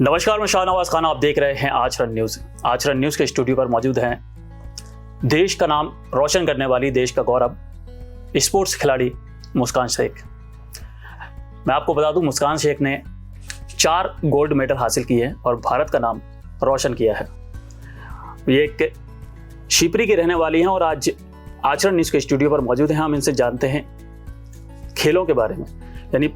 नमस्कार, मैं शाहनवाज खान। आप देख रहे हैं आचरण न्यूज़। आचरण न्यूज़ के स्टूडियो पर मौजूद हैं देश का नाम रोशन करने वाली, देश का गौरव, स्पोर्ट्स खिलाड़ी मुस्कान शेख। मैं आपको बता दूं, मुस्कान शेख ने 4 गोल्ड मेडल हासिल किए हैं और भारत का नाम रोशन किया है। ये एक शिवपुरी की रहने वाली हैं और आज आचरण न्यूज़ के स्टूडियो पर मौजूद हैं। हम इनसे जानते हैं खेलों के बारे में, यानी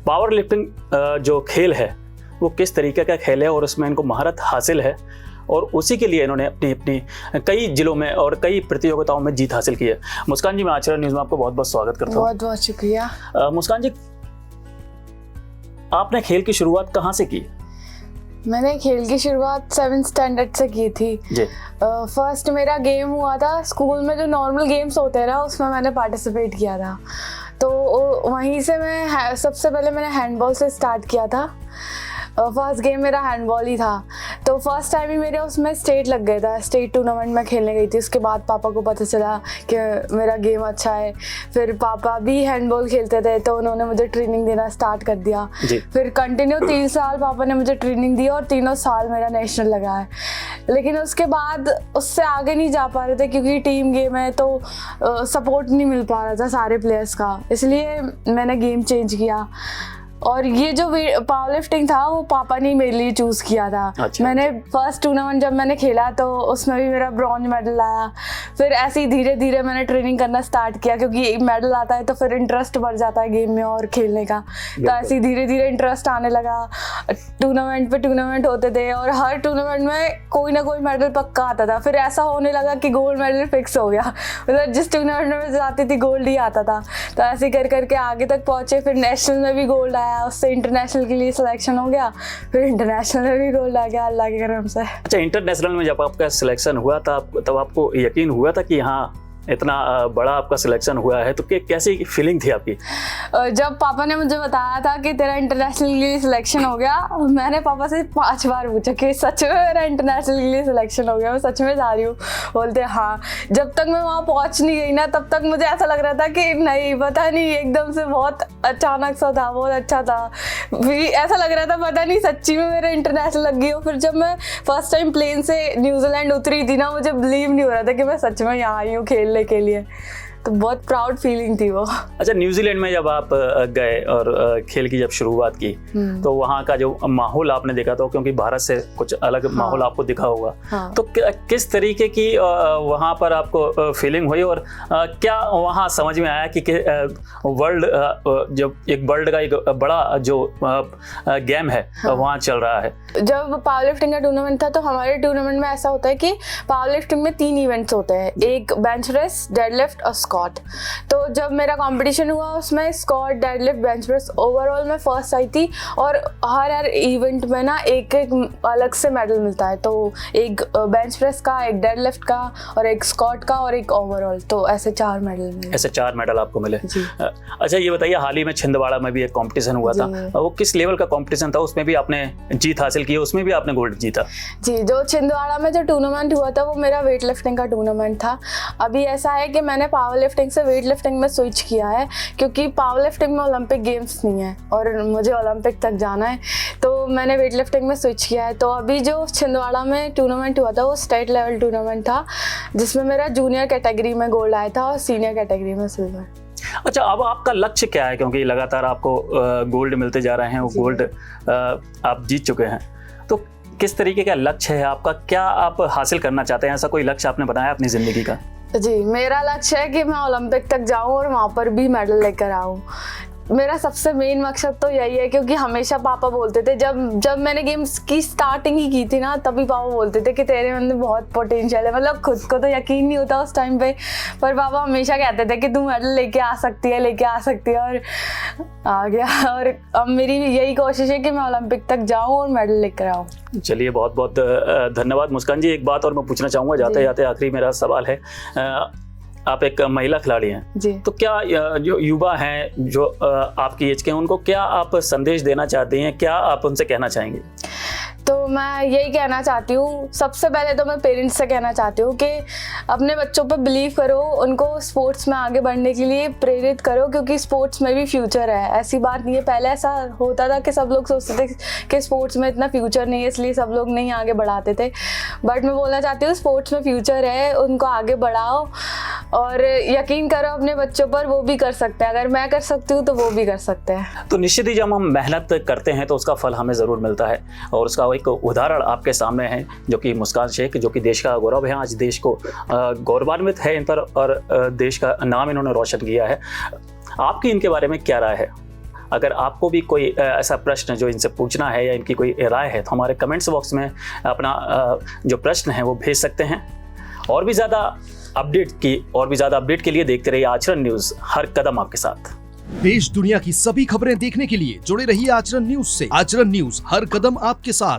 पावर लिफ्टिंग जो खेल है वो किस तरीके का खेल है और उसमें इनको महारत हासिल है और उसी के लिए इन्होंने अपनी कई जिलों में और कई प्रतियोगिताओं में जीत हासिल की है। मुस्कान जी, मैं आचरण न्यूज़ में आपको बहुत बहुत स्वागत करता हूँ। बहुत बहुत शुक्रिया। मुस्कान जी, आपने खेल की शुरुआत कहाँ से की? मैंने खेल की शुरुआत 7th स्टैंडर्ड से की थी जी। फर्स्ट मेरा गेम हुआ था स्कूल में, जो नॉर्मल गेम्स होते हैं ना, उसमें मैंने पार्टिसिपेट किया था। तो वहीं से मैं सबसे पहले मैंने हैंडबॉल से स्टार्ट किया था। फर्स्ट गेम मेरा हैंडबॉल ही था। तो फर्स्ट टाइम ही मेरे उसमें स्टेट लग गया था। स्टेट टूर्नामेंट में खेलने गई थी। उसके बाद पापा को पता चला कि मेरा गेम अच्छा है। फिर पापा भी हैंडबॉल खेलते थे तो उन्होंने मुझे ट्रेनिंग देना स्टार्ट कर दिया। फिर कंटिन्यू 3 साल पापा ने मुझे ट्रेनिंग दी और तीनों साल मेरा नेशनल लगा है। लेकिन उसके बाद उससे आगे नहीं जा पा रहे थे क्योंकि टीम गेम है तो सपोर्ट नहीं मिल पा रहा था सारे प्लेयर्स का, इसलिए मैंने गेम चेंज किया। और ये जो पावर लिफ्टिंग था वो पापा ने मेरे लिए चूज़ किया था। अच्छा, मैंने फर्स्ट टूर्नामेंट जब मैंने खेला तो उसमें भी मेरा ब्रॉन्ज मेडल आया। फिर ऐसे ही धीरे धीरे मैंने ट्रेनिंग करना स्टार्ट किया क्योंकि मेडल आता है तो फिर इंटरेस्ट बढ़ जाता है गेम में और खेलने का। तो ऐसे ही धीरे धीरे इंटरेस्ट आने लगा। टूर्नामेंट पे टूर्नामेंट होते थे और हर टूर्नामेंट में कोई ना कोई मेडल पक्का आता था। फिर ऐसा होने लगा कि गोल्ड मेडल फिक्स हो गया। मतलब जिस टूर्नामेंट में जाती थी गोल्ड ही आता था। तो ऐसे कर करके आगे तक पहुँचे। फिर नेशनल में भी गोल्ड आया, उससे इंटरनेशनल के लिए सिलेक्शन हो गया। फिर इंटरनेशनल में भी गोल्ड आ गया अल्लाह के करम से। अच्छा, इंटरनेशनल में जब आपका सिलेक्शन हुआ था तब आपको यकीन हुआ था कि हाँ इतना बड़ा आपका सिलेक्शन हुआ है? तो कैसी फीलिंग थी आपकी जब पापा ने मुझे बताया था कि तेरा इंटरनेशनल के लिए सिलेक्शन हो गया? मैंने पापा से 5 बार पूछा कि सच में मेरा इंटरनेशनल के लिए सिलेक्शन हो गया, मैं सच में जा रही हूँ? बोलते हाँ। जब तक मैं वहाँ पहुँच नहीं गई ना तब तक मुझे ऐसा लग रहा था कि नहीं, पता नहीं, एकदम से बहुत अचानक सा था, बहुत अच्छा था। भी ऐसा लग रहा था पता नहीं सच्ची में मेरा इंटरनेशनल लग गई हो। फिर जब मैं फर्स्ट टाइम प्लेन से न्यूजीलैंड उतरी थी ना, मुझे बिलीव नहीं हो रहा था कि मैं सच में यहाँ आई हूँ खेलने के लिए। तो बहुत प्राउड फीलिंग थी वो। अच्छा, न्यूजीलैंड में जब आप गए और खेल की जब शुरुआत की तो वहाँ का जो माहौल आपने देखा था, क्योंकि भारत से कुछ अलग माहौल आपको दिखा होगा। तो किस तरीके की वहाँ पर आपको फीलिंग हुई और क्या वहाँ समझ में आया कि वर्ल्ड जब एक वर्ल्ड का एक बड़ा जो गेम है वहाँ चल रहा है? जब पावर लिफ्टिंग का टूर्नामेंट था तो हमारे टूर्नामेंट में ऐसा होता है कि पावर लिफ्टिंग में 3 इवेंट्स होते हैं, एक बेंच प्रेस, डेडलिफ्ट और स्क्वाट। तो जब मेरा कंपटीशन हुआ उसमें squat, deadlift, bench press, overall में फर्स्ट आई थी। और हर इवेंट में ना एक एक अलग से मेडल मिलता है। तो एक बेंच प्रेस का, एक डेडलिफ्ट का और एक स्क्वाट का और एक ओवरऑल। तो ऐसे 4 मेडल मिले। ऐसे 4 मेडल आपको मिले। अच्छा, ये बताइए, हाल ही में छिंदवाड़ा में भी एक कंपटीशन हुआ था, वो किस लेवल का कंपटीशन था? उसमें भी आपने जीत हासिल की, उसमें भी आपने गोल्ड जीता? जी, जो छिंदवाड़ा में जो टूर्नामेंट हुआ था वो मेरा वेट लिफ्टिंग का टूर्नामेंट था। अभी ऐसा है कि मैंने पावर लिफ्टिंग से वेट लिफ्टिंग में स्विच किया है क्योंकि पावर लिफ्टिंग में ओलंपिक गेम्स नहीं है और मुझे ओलंपिक तक जाना है, तो मैंने वेट लिफ्टिंग में स्विच किया है। तो अभी जो छिंदवाड़ा में टूर्नामेंट हुआ था वो स्टेट लेवल टूर्नामेंट था जिसमें मेरा जूनियर कैटेगरी में गोल्ड आया था और सीनियर कैटेगरी में सिल्वर। अच्छा, अब आपका लक्ष्य क्या है? क्योंकि लगातार आपको गोल्ड मिलते जा रहे हैं, वो गोल्ड आप जीत चुके हैं, तो किस तरीके का लक्ष्य है आपका? क्या आप हासिल करना चाहते हैं? ऐसा कोई लक्ष्य आपने बनाया अपनी ज़िंदगी का? जी, मेरा लक्ष्य है कि मैं ओलंपिक तक जाऊं और वहाँ पर भी मेडल लेकर आऊं। मेरा सबसे मेन मकसद तो यही है क्योंकि हमेशा पापा बोलते थे, जब मैंने गेम्स की स्टार्टिंग ही की थी ना, तभी पापा बोलते थे कि तेरे अंदर बहुत पोटेंशियल है। मतलब खुद को तो यकीन नहीं होता उस टाइम पे, पर पापा हमेशा कहते थे कि तू मेडल लेके आ सकती है, लेके आ सकती है, और आ गया। और अब मेरी यही कोशिश है कि मैं ओलंपिक तक जाऊँ और मेडल लेकर आऊँ। चलिए, बहुत बहुत धन्यवाद मुस्कान जी। एक बात और मैं पूछना चाहूँगा जाते जाते, आखिरी मेरा सवाल है, आप एक महिला खिलाड़ी हैं जी, तो क्या जो युवा हैं जो आपकी एज के हैं उनको क्या आप संदेश देना चाहते हैं? क्या आप उनसे कहना चाहेंगे? तो मैं यही कहना चाहती हूँ, सबसे पहले तो मैं पेरेंट्स से कहना चाहती हूँ कि अपने बच्चों पर बिलीव करो, उनको स्पोर्ट्स में आगे बढ़ने के लिए प्रेरित करो, क्योंकि स्पोर्ट्स में भी फ्यूचर है। ऐसी बात नहीं है, पहले ऐसा होता था कि सब लोग सोचते थे कि स्पोर्ट्स में इतना फ्यूचर नहीं है, इसलिए सब लोग नहीं आगे बढ़ाते थे। बट मैं बोलना चाहती हूँ स्पोर्ट्स में फ्यूचर है, उनको आगे बढ़ाओ और यकीन करो अपने बच्चों पर, वो भी कर सकते हैं। अगर मैं कर सकती हूँ तो वो भी कर सकते हैं। तो निश्चित ही जब हम मेहनत करते हैं तो उसका फल हमें ज़रूर मिलता है, और उसका एक उदाहरण आपके सामने है जो कि मुस्कान शेख, जो कि देश का गौरव है। आज देश को गौरवान्वित है इन पर, और देश का नाम इन्होंने रोशन किया है। आपकी इनके बारे में क्या राय है? अगर आपको भी कोई ऐसा प्रश्न जो इनसे पूछना है या इनकी कोई राय है तो हमारे कमेंट्स बॉक्स में अपना जो प्रश्न है वो भेज सकते हैं। और भी ज़्यादा अपडेट के लिए देखते रहिए आचरण न्यूज़, हर कदम आपके साथ। देश दुनिया की सभी खबरें देखने के लिए जुड़े रहिए आचरण न्यूज से। आचरण न्यूज, हर कदम आपके साथ।